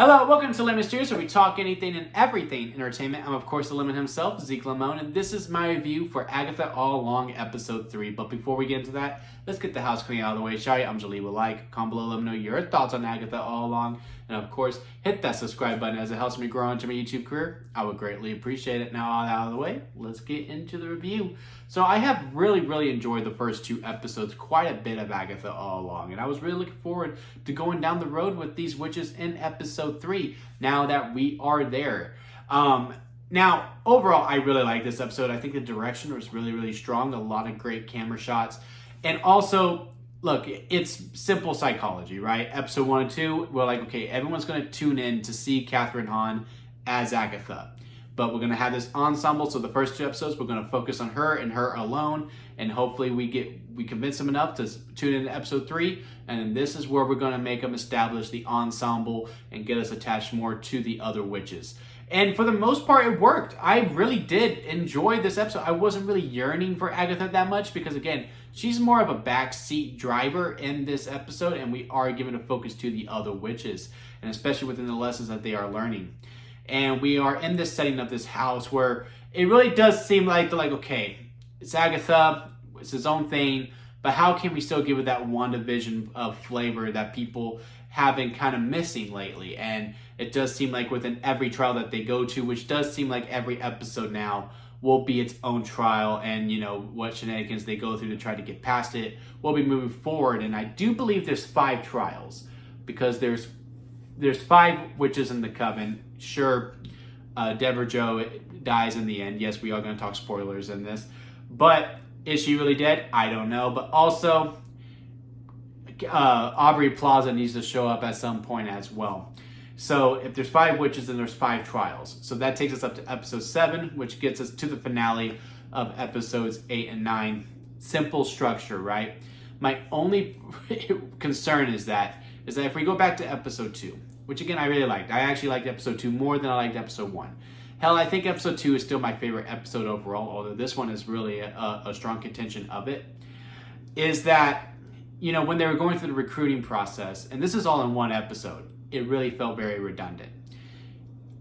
Hello, welcome to Lemon Steers, where we talk anything and everything entertainment. I'm, of course, the Lemon himself, Zeke Lemon, and this is my review for Agatha All Along, Episode 3. But before we get into that, let's get the house cleaning out of the way, shall we? I'm Jalee with like. Comment below, let me know your thoughts on Agatha All Along. And, of course, hit that subscribe button as it helps me grow into my YouTube career. I would greatly appreciate it. Now, all that out of the way, let's get into the review. So, I have really enjoyed the first two episodes, quite a bit of Agatha All Along. And I was really looking forward to going down the road with these witches in Episode 3, now that we are there. Now, overall, I really like this episode. I think the direction was really strong. A lot of great camera shots. And also, look, it's simple psychology, right? Episode 1 and 2, we're like, okay, everyone's going to tune in to see Catherine Hahn as Agatha. But we're going to have this ensemble, so the first two episodes, we're going to focus on her and her alone. And hopefully we convince them enough to tune in to episode 3. And then this is where we're going to make them establish the ensemble and get us attached more to the other witches. And for the most part, it worked. I really did enjoy this episode. I wasn't really yearning for Agatha that much because, again, she's more of a backseat driver in this episode, and we are giving a focus to the other witches, and especially within the lessons that they are learning. And we are in this setting of this house where it really does seem like they're like, okay, it's Agatha, it's his own thing, but how can we still give it that WandaVision of flavor that people have been kind of missing lately? And it does seem like within every trial that they go to, which does seem like every episode now will be its own trial, and you know what shenanigans they go through to try to get past it, we'll be moving forward. And I do believe there's 5 trials, because there's 5 witches in the coven. Sure, Deborah Jo dies in the end. Yes, we are going to talk spoilers in this, but is she really dead? I don't know. But also, Aubrey Plaza needs to show up at some point as well. So if there's 5 witches, then there's 5 trials. So that takes us up to episode 7, which gets us to the finale of episodes 8 and 9. Simple structure, right? My only concern is that if we go back to episode 2, which again I really liked. I actually liked episode 2 more than I liked episode 1. Hell, I think episode 2 is still my favorite episode overall, although this one is really a strong contention of it. Is that, you know, when they were going through the recruiting process, and this is all in one episode, it really felt very redundant.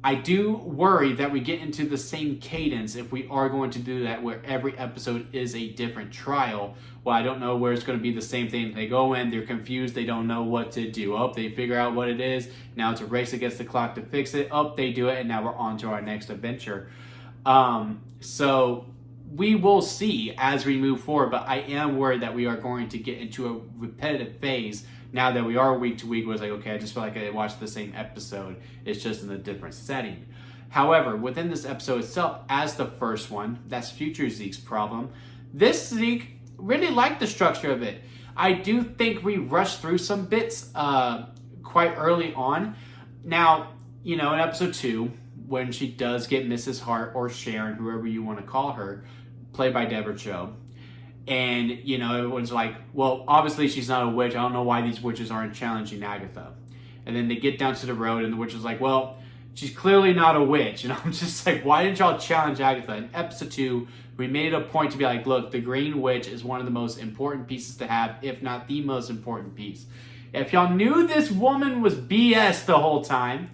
I do worry that we get into the same cadence if we are going to do that, where every episode is a different trial. Well, I don't know where it's going to be the same thing. They go in, they're confused, they don't know what to do. Oh, they figure out what it is. Now it's a race against the clock to fix it. Oh, they do it, and now we're on to our next adventure. So we will see as we move forward, but I am worried that we are going to get into a repetitive phase now that we are week to week, where it's like, okay, I just feel like I watched the same episode. It's just in a different setting. However, within this episode itself, as the first one, that's future Zeke's problem. This Zeke really liked the structure of it. I do think we rushed through some bits quite early on. Now, you know, in episode 2, when she does get Mrs. Hart, or Sharon, whoever you want to call her, played by Deborah Jo. And, you know, everyone's like, well, obviously she's not a witch. I don't know why these witches aren't challenging Agatha. And then they get down to the road, and the witch is like, well, she's clearly not a witch. And I'm just like, why didn't y'all challenge Agatha? In episode 2, we made it a point to be like, look, the Green Witch is one of the most important pieces to have, if not the most important piece. If y'all knew this woman was BS the whole time,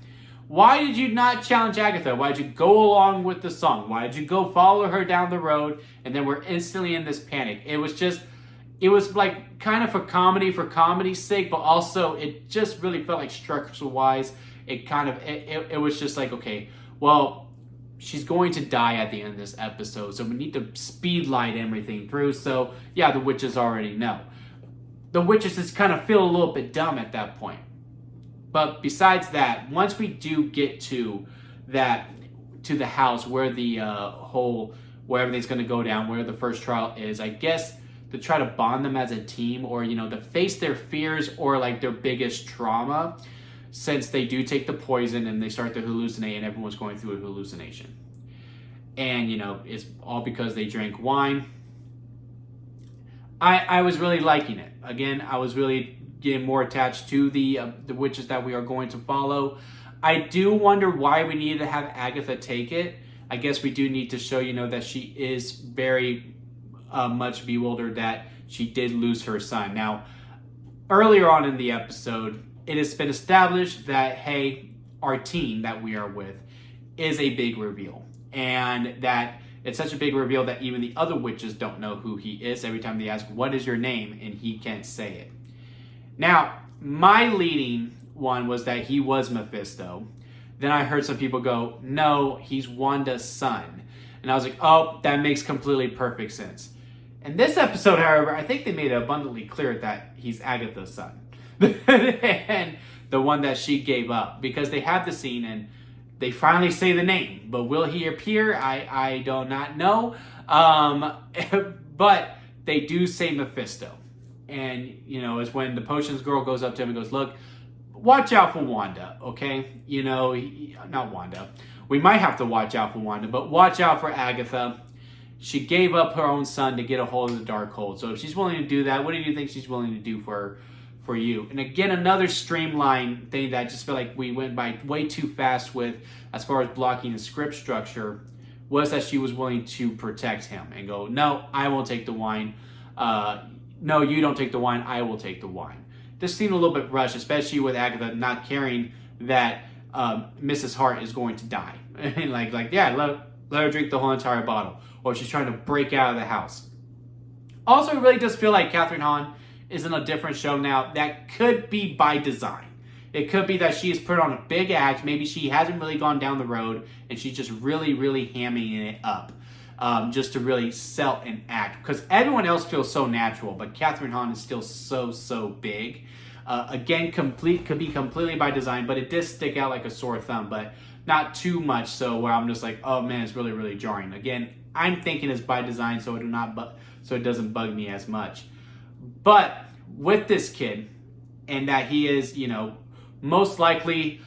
why did you not challenge Agatha? Why did you go along with the song? Why did you go follow her down the road? And then we're instantly in this panic. It was like kind of for comedy's sake, but also it just really felt like structure-wise, it was just like, okay, well, she's going to die at the end of this episode, so we need to speed light everything through. So yeah, the witches already know. The witches just kind of feel a little bit dumb at that point. But besides that, once we do get to the house where the where everything's going to go down, where the first trial is, I guess to try to bond them as a team, or, you know, to face their fears or like their biggest trauma, since they do take the poison and they start to hallucinate, and everyone's going through a hallucination. And, you know, it's all because they drank wine. I was really liking it. Again, I was really getting more attached to the witches that we are going to follow. I do wonder why we needed to have Agatha take it. I guess we do need to show, you know, that she is very much bewildered that she did lose her son. Now, earlier on in the episode, it has been established that, hey, our team that we are with is a big reveal. And that it's such a big reveal that even the other witches don't know who he is. Every time they ask, what is your name? And he can't say it. Now, my leading one was that he was Mephisto. Then I heard some people go, no, he's Wanda's son. And I was like, oh, that makes completely perfect sense. In this episode, however, I think they made it abundantly clear that he's Agatha's son. And the one that she gave up. Because they have the scene and they finally say the name. But will he appear? I do not know. But they do say Mephisto. And, it's when the potions girl goes up to him and goes, look, watch out for Wanda, okay? Not Wanda. We might have to watch out for Wanda, but watch out for Agatha. She gave up her own son to get a hold of the Darkhold. So if she's willing to do that, what do you think she's willing to do for you? And again, another streamline thing that I just feel like we went by way too fast with as far as blocking the script structure was that she was willing to protect him and go, no, I won't take the wine. No, you don't take the wine. I will take the wine. This seemed a little bit rushed, especially with Agatha not caring that Mrs. Hart is going to die. And let her drink the whole entire bottle. Or she's trying to break out of the house. Also, it really does feel like Catherine Hahn is in a different show now. That could be by design. It could be that she has put on a big act. Maybe she hasn't really gone down the road and she's just really, really hamming it up. Just to really sell an act. Because everyone else feels so natural, but Catherine Hahn is still so big. Again, could be completely by design, but it did stick out like a sore thumb, but not too much so where I'm just like, oh man, it's really, really jarring. Again, I'm thinking it's by design so it doesn't bug me as much. But with this kid, and that he is, most likely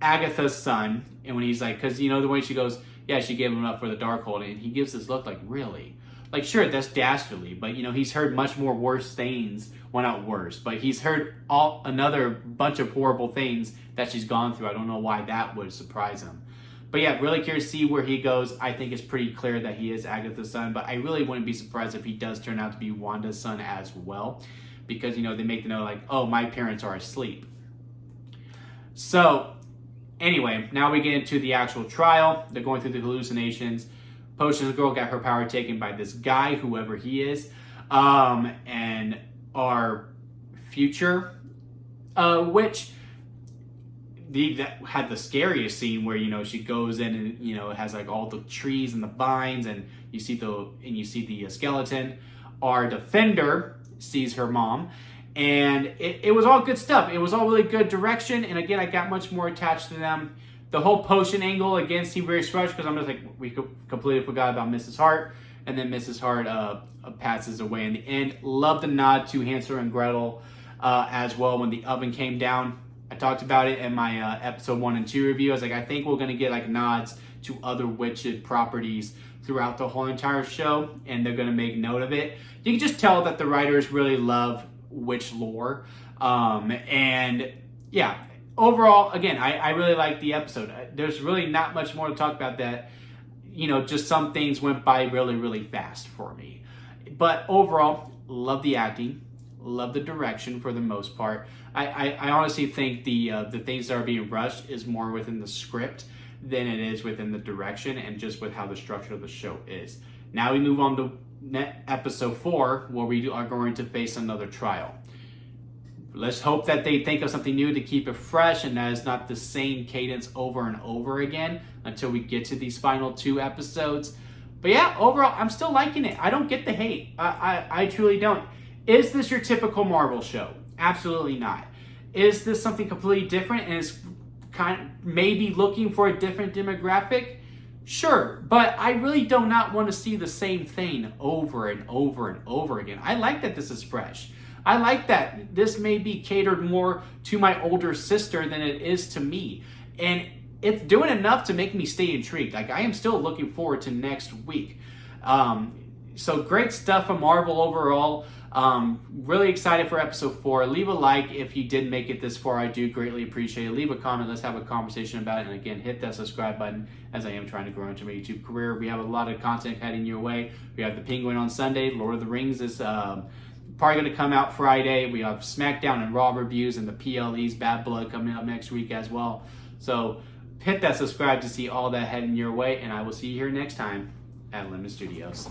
Agatha's son, and when he's like, because the way she goes, yeah, she gave him up for the Darkhold, and he gives this look like, really? Like, sure, that's dastardly, but, he's heard much more worse things. Well, not worse, but he's heard another bunch of horrible things that she's gone through. I don't know why that would surprise him. But yeah, really curious to see where he goes. I think it's pretty clear that he is Agatha's son, but I really wouldn't be surprised if he does turn out to be Wanda's son as well. Because, they make the note like, oh, my parents are asleep. So, anyway, now we get into the actual trial. They're going through the hallucinations. Potions girl got her power taken by this guy, whoever he is. And our future witch that had the scariest scene where she goes in and it has like all the trees and the vines and you see the skeleton. Our defender sees her mom. And it was all good stuff. It was all really good direction. And again, I got much more attached to them. The whole potion angle, again, seemed very rushed because I'm just like, we completely forgot about Mrs. Hart. And then Mrs. Hart passes away in the end. Love the nod to Hansel and Gretel as well when the oven came down. I talked about it in my episode 1 and 2 review. I was like, I think we're going to get like nods to other witched properties throughout the whole entire show. And they're going to make note of it. You can just tell that the writers really love witch lore. And yeah, overall, again, I really like the episode. There's really not much more to talk about that. Just some things went by really, really fast for me. But overall, love the acting, love the direction for the most part. I honestly think the things that are being rushed is more within the script than it is within the direction and just with how the structure of the show is. Now we move on to episode 4, where we are going to face another trial. Let's hope that they think of something new to keep it fresh and that it's not the same cadence over and over again until we get to these final 2 episodes. But yeah, overall, I'm still liking it. I don't get the hate. I truly don't. Is this your typical Marvel show? Absolutely not. Is this something completely different and is kind of maybe looking for a different demographic? Sure, but I really do not want to see the same thing over and over and over again. I like that this is fresh. I like that this may be catered more to my older sister than it is to me. And it's doing enough to make me stay intrigued. Like, I am still looking forward to next week. So great stuff from Marvel overall. Really excited for episode 4. Leave a like if you did make it this far. I do greatly appreciate it. Leave a comment. Let's have a conversation about it. And again, hit that subscribe button as I am trying to grow into my YouTube career. We have a lot of content heading your way. We have The Penguin on Sunday. Lord of the Rings is probably going to come out Friday. We have SmackDown and Raw reviews and the PLE's Bad Blood coming up next week as well. So hit that subscribe to see all that heading your way, and I will see you here next time at Lemon Studios.